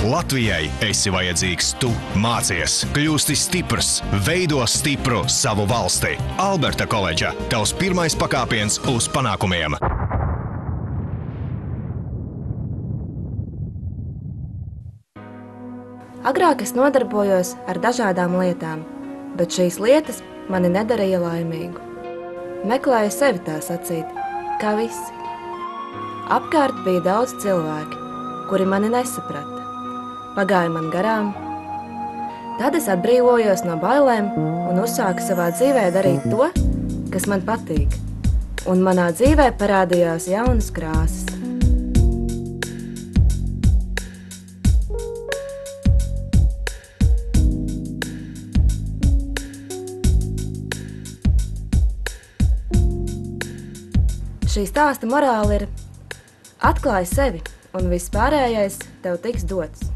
Latvijai esi vajadzīgs tu. Mācies, kļūsti stiprs, veido stipru savu valsti. Alberta koledža – tavs pirmais pakāpiens uz panākumiem. Agrāk es nodarbojos ar dažādām lietām, bet šīs lietas mani nedarīja laimīgu. Meklēju sevi tā sacīt, kā visi. Apkārt bija daudz cilvēki, kuri mani nesaprata. Pagāja man garām. Tad es atbrīvojos no bailēm un uzsāku savā dzīvē darīt to, kas man patīk. Un manā dzīvē parādījās jaunas krāsas. Šī stāsta morāla ir: atklāj sevi, un viss pārējais tev tiks dots.